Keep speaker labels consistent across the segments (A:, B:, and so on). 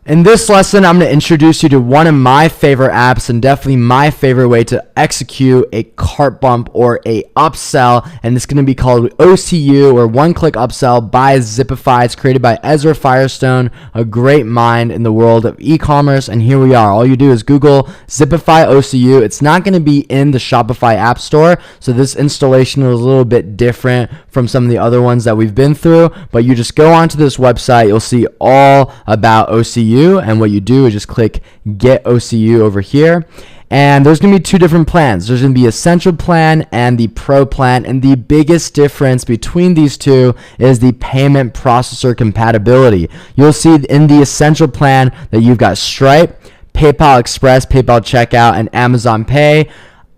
A: In this lesson, I'm going to introduce you to one of my favorite apps and definitely my favorite way to execute a cart bump or a upsell, and it's going to be called OCU, or one-click upsell, by Zipify. It's created by Ezra Firestone, a great mind in the world of e-commerce, and here we are. All you do is Google Zipify OCU. It's not going to be in the Shopify App Store, so this installation is a little bit different from some of the other ones that we've been through, but you just go onto this website, you'll see all about OCU, and what you do is just click Get OCU over here. And there's going to be two different plans. There's going to be Essential Plan and the Pro Plan, and the biggest difference between these two is the payment processor compatibility. You'll see in the Essential Plan that you've got Stripe, PayPal Express, PayPal Checkout, and Amazon Pay.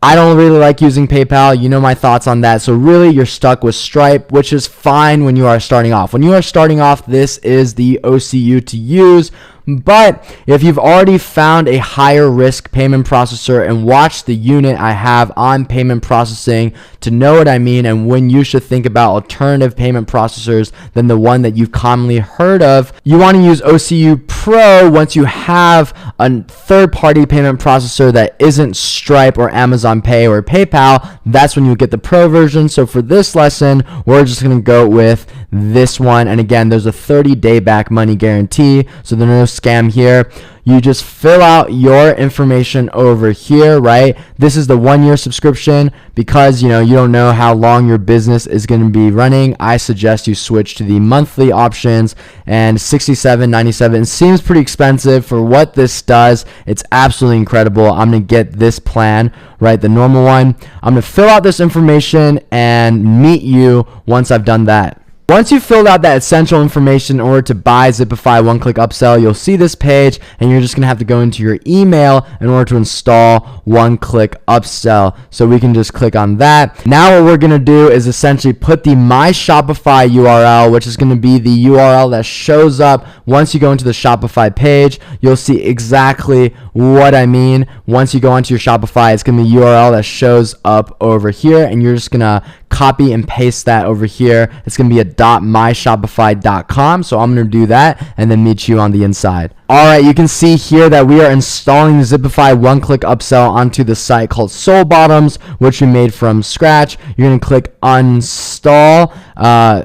A: I don't really like using PayPal. You know my thoughts on that. So really, you're stuck with Stripe, which is fine when you are starting off. When you are starting off, this is the OCU to use. But if you've already found a higher risk payment processor and watched the unit I have on payment processing to know what I mean and when you should think about alternative payment processors than the one that you've commonly heard of, you want to use OCU Pro once you have a third-party payment processor that isn't Stripe or Amazon Pay or PayPal. That's when you get the Pro version. So for this lesson, we're just going to go with this one. And again, there's a 30-day back money guarantee, so there's no scam here. You just fill out your information over here, right? This is the 1-year subscription because you don't know how long your business is going to be running. I suggest you switch to the monthly options, and $67.97 seems pretty expensive for what this does. It's absolutely incredible. I'm going to get this plan, right? The normal one. I'm going to fill out this information and meet you once I've done that. Once you've filled out that essential information in order to buy Zipify one-click upsell, you'll see this page, and you're just going to have to go into your email in order to install one-click upsell. So we can just click on that. Now what we're going to do is essentially put the My Shopify URL, which is going to be the URL that shows up once you go into the Shopify page. You'll see exactly what I mean. Once you go onto your Shopify, it's going to be a URL that shows up over here, and you're just going to copy and paste that over here. It's going to be a .myshopify.com. So I'm going to do that and then meet you on the inside. All right, you can see here that we are installing the Zipify one-click upsell onto the site called Soul Bottoms, which we made from scratch. You're going to click Uninstall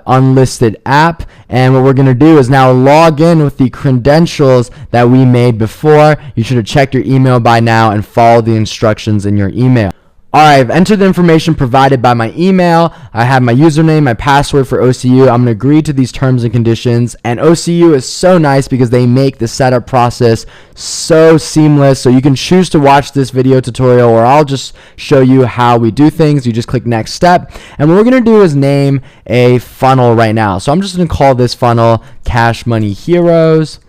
A: Unlisted App, and what we're going to do is now log in with the credentials that we made before. You should have checked your email by now and follow the instructions in your email. Alright, I've entered the information provided by my email. I have my username, my password for OCU. I'm going to agree to these terms and conditions. And OCU is so nice because they make the setup process so seamless. So you can choose to watch this video tutorial, or I'll just show you how we do things. You just click next step. And what we're going to do is name a funnel right now. So I'm just going to call this funnel Cash Money Heroes.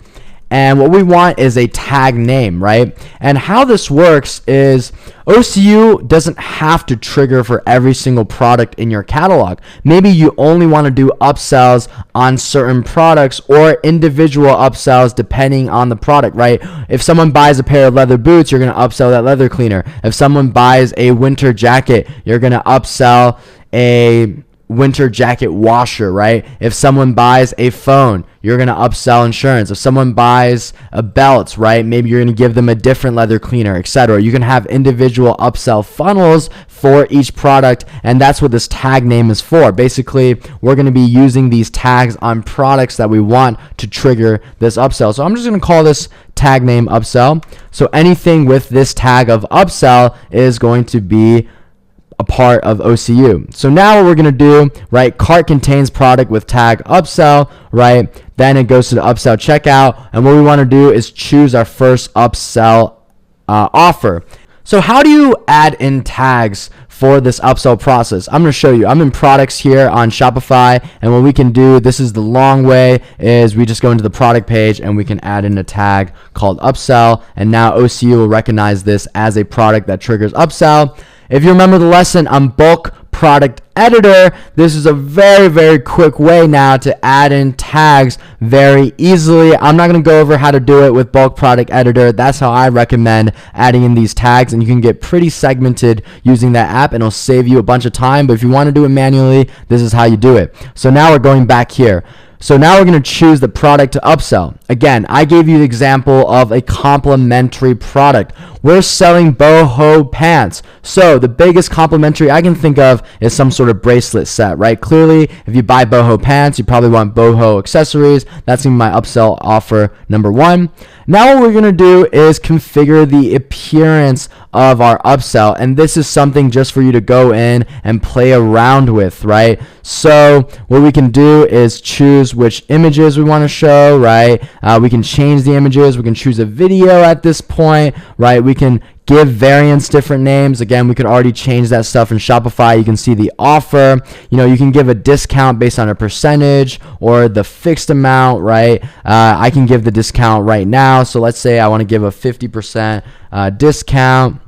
A: And what we want is a tag name, right? And how this works is OCU doesn't have to trigger for every single product in your catalog. Maybe you only want to do upsells on certain products or individual upsells depending on the product, right? If someone buys a pair of leather boots, you're going to upsell that leather cleaner. If someone buys a winter jacket, you're going to upsell a winter jacket washer, right? If someone buys a phone, you're going to upsell insurance. If someone buys a belt, right, maybe you're going to give them a different leather cleaner, etc. You can have individual upsell funnels for each product, and that's what this tag name is for. Basically, we're going to be using these tags on products that we want to trigger this upsell. So I'm just going to call this tag name upsell. So anything with this tag of upsell is going to be a part of OCU. So now what we're going to do, right, cart contains product with tag upsell, right? Then it goes to the upsell checkout, and what we want to do is choose our first upsell offer. So how do you add in tags for this upsell process? I'm going to show you. I'm in products here on Shopify, and what we can do, this is the long way, is we just go into the product page and we can add in a tag called upsell, and now OCU will recognize this as a product that triggers upsell. If you remember the lesson on bulk product editor, this is a very, very quick way now to add in tags very easily. I'm not going to go over how to do it with bulk product editor. That's how I recommend adding in these tags, and you can get pretty segmented using that app, and it'll save you a bunch of time. But if you want to do it manually, this is how you do it. So now we're going back here. So now we're going to choose the product to upsell. Again, I gave you the example of a complementary product. We're selling boho pants. So the biggest complementary I can think of is some sort of bracelet set, right? Clearly, if you buy boho pants, you probably want boho accessories. That's going to be my upsell offer number 1. Now what we're going to do is configure the appearance of our upsell, and this is something just for you to go in and play around with, right? So what we can do is choose which images we want to show, right? We can change the images. We can choose a video at this point, right? We can give variants different names. Again, we could already change that stuff in Shopify. You can see the offer. You can give a discount based on a percentage or the fixed amount, right? I can give the discount right now. So let's say I want to give a 50% discount.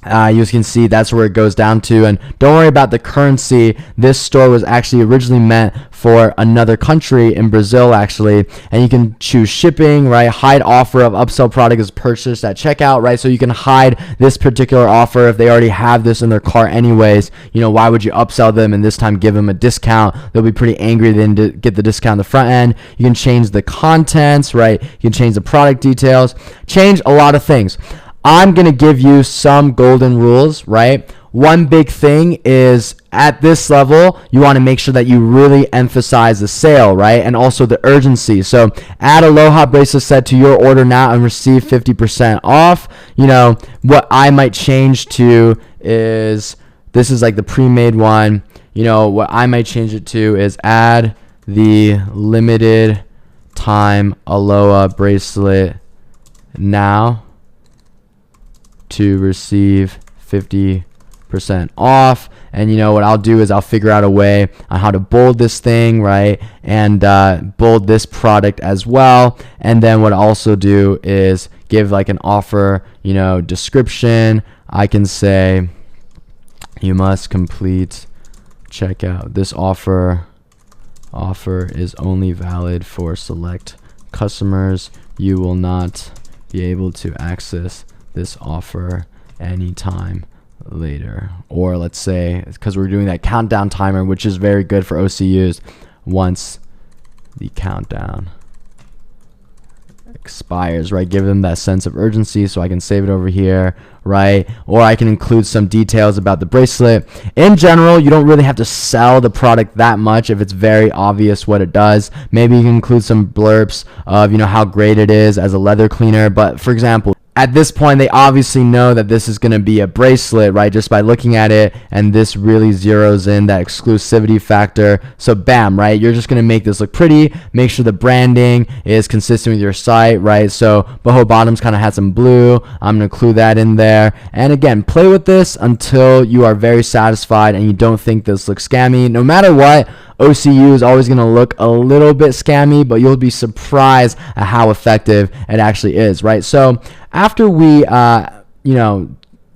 A: You can see that's where it goes down to, and don't worry about the currency. This store was actually originally meant for another country, in Brazil actually, and you can choose shipping, right? Hide offer of upsell product is purchased at checkout, right? So you can hide this particular offer if they already have this in their cart anyways. Why would you upsell them and this time give them a discount? They'll be pretty angry then to get the discount on the front end. You can change the contents, right? You can change the product details, change a lot of things. I'm going to give you some golden rules, right? One big thing is at this level, you want to make sure that you really emphasize the sale, right? And also the urgency. So add Aloha bracelet set to your order now and receive 50% off. What I might change to is, this is like the pre-made one. What I might change it to is add the limited time Aloha bracelet now to receive 50% off. And what I'll do is I'll figure out a way on how to bold this thing, right? And bold this product as well. And then what I'll also do is give like an offer, description. I can say you must complete checkout. This offer is only valid for select customers. You will not be able to access this offer anytime later. Or let's say, because we're doing that countdown timer, which is very good for OCUs, once the countdown expires, right? Give them that sense of urgency. So I can save it over here, right? Or I can include some details about the bracelet. In general, you don't really have to sell the product that much if it's very obvious what it does. Maybe you can include some blurbs of how great it is as a leather cleaner. But for example, at this point, they obviously know that this is going to be a bracelet, right? Just by looking at it, and this really zeroes in that exclusivity factor. So bam, right? You're just going to make this look pretty. Make sure the branding is consistent with your site, right? So boho bottoms kind of had some blue. I'm going to include that in there. And again, play with this until you are very satisfied and you don't think this looks scammy. No matter what, OCU is always going to look a little bit scammy, but you'll be surprised at how effective it actually is, right? So after we,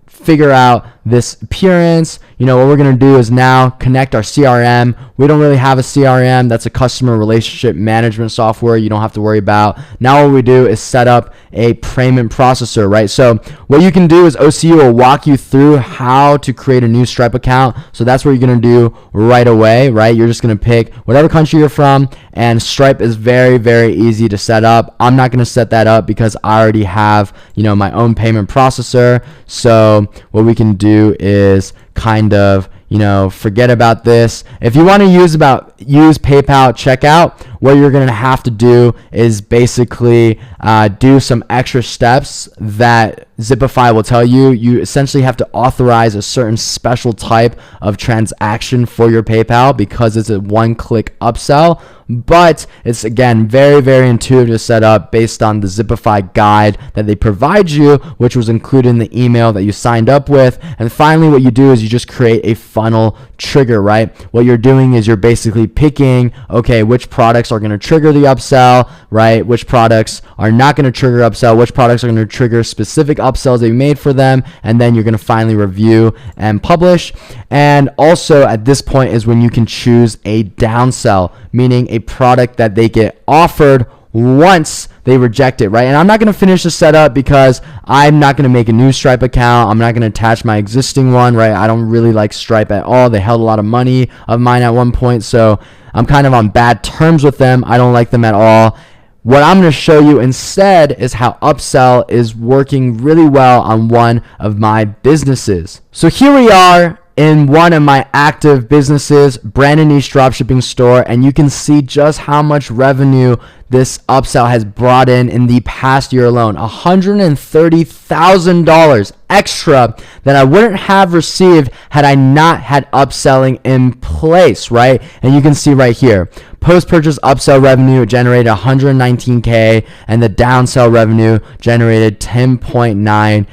A: figure out this appearance, what we're going to do is now connect our CRM. We don't really have a CRM. That's a customer relationship management software you don't have to worry about. Now what we do is set up a payment processor, right? So what you can do is OCU will walk you through how to create a new Stripe account. So that's what you're going to do right away, right? You're just going to pick whatever country you're from, and Stripe is very, very easy to set up. I'm not going to set that up because I already have, my own payment processor. So what we can do is kind of, forget about this. If you want to use PayPal checkout, what you're going to have to do is basically do some extra steps that Zipify will tell you. You essentially have to authorize a certain special type of transaction for your PayPal because it's a one-click upsell. But it's, again, very, very intuitive to set up based on the Zipify guide that they provide you, which was included in the email that you signed up with. And finally, what you do is you just create a funnel trigger, right? What you're doing is you're basically picking, okay, which products are going to trigger the upsell, right? Which products are not going to trigger upsell, which products are going to trigger specific upsells that you made for them, and then you're going to finally review and publish. And also at this point is when you can choose a downsell, meaning a product that they get offered once they reject it, right? And I'm not going to finish the setup because I'm not going to make a new Stripe account. I'm not going to attach my existing one, right? I don't really like Stripe at all. They held a lot of money of mine at one point, so I'm kind of on bad terms with them. I don't like them at all. What I'm going to show you instead is how Upsell is working really well on one of my businesses. So here we are in one of my active businesses, brand and niche dropshipping store, and you can see just how much revenue this Upsell has brought in the past year alone. $130,000 extra that I wouldn't have received had I not had upselling in place, right? And you can see right here, post-purchase upsell revenue generated $119K, and the downsell revenue generated $10.9K,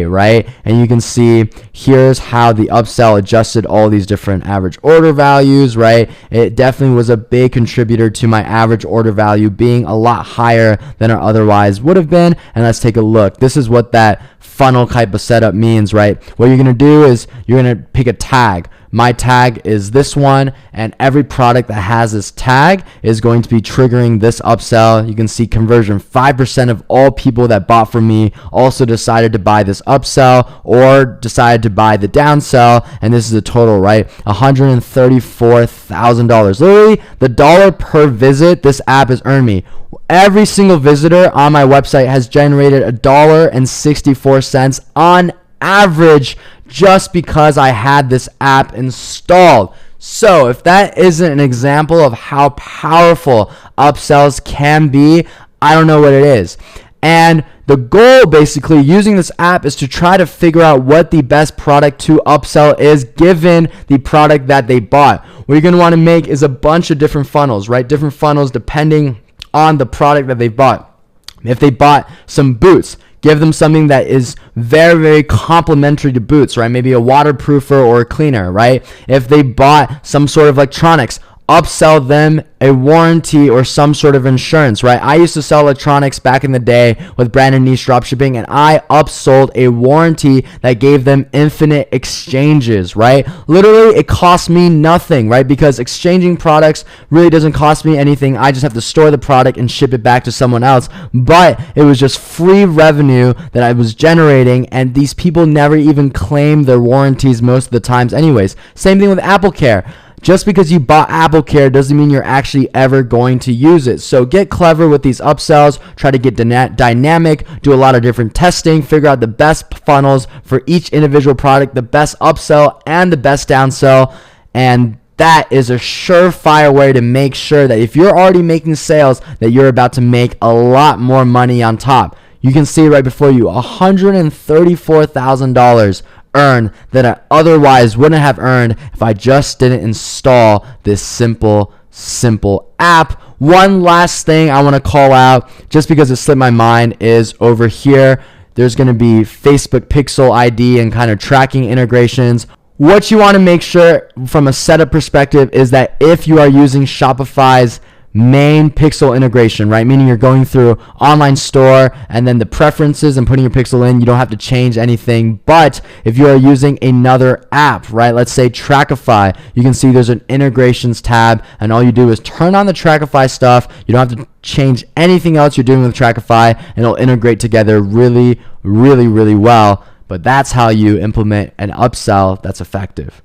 A: right? And you can see here's how the upsell adjusted all these different average order values, right? It definitely was a big contributor to my average order value being a lot higher than it otherwise would have been. And let's take a look. This is what that funnel type of setup means, right? What you're going to do is you're going to pick a tag. My tag is this one, and every product that has this tag is going to be triggering this upsell. You can see conversion, 5% of all people that bought from me also decided to buy this upsell or decided to buy the downsell, and this is a total, right? $134,000. Literally, the dollar per visit this app has earned me. Every single visitor on my website has generated $1.64 on average just because I had this app installed. So if that isn't an example of how powerful upsells can be, I don't know what it is. And the goal basically using this app is to try to figure out what the best product to upsell is given the product that they bought. What you're going to want to make is a bunch of different funnels, right? Different funnels depending on the product that they bought. If they bought some boots, give them something that is very, very complementary to boots, right? Maybe a waterproofer or a cleaner, right? If they bought some sort of electronics, upsell them a warranty or some sort of insurance, right? I used to sell electronics back in the day with brand and niche dropshipping, and I upsold a warranty that gave them infinite exchanges, right? Literally, it cost me nothing, right? Because exchanging products really doesn't cost me anything. I just have to store the product and ship it back to someone else. But it was just free revenue that I was generating, and these people never even claim their warranties most of the times anyways. Same thing with Apple Care. Just because you bought Apple Care doesn't mean you're actually ever going to use it. So get clever with these upsells, try to get dynamic, do a lot of different testing, figure out the best funnels for each individual product, the best upsell and the best downsell. And that is a surefire way to make sure that if you're already making sales, that you're about to make a lot more money on top. You can see right before you, $134,000 earned that I otherwise wouldn't have earned if I just didn't install this simple app. One last thing I want to call out, just because it slipped my mind, is over here there's going to be Facebook Pixel ID and kind of tracking integrations. What you want to make sure from a setup perspective is that if you are using Shopify's main pixel integration, right? Meaning you're going through online store and then the preferences and putting your pixel in, you don't have to change anything. But if you are using another app, right? Let's say Trackify, you can see there's an integrations tab, and all you do is turn on the Trackify stuff. You don't have to change anything else you're doing with Trackify, and it'll integrate together really, really, really well. But that's how you implement an upsell that's effective.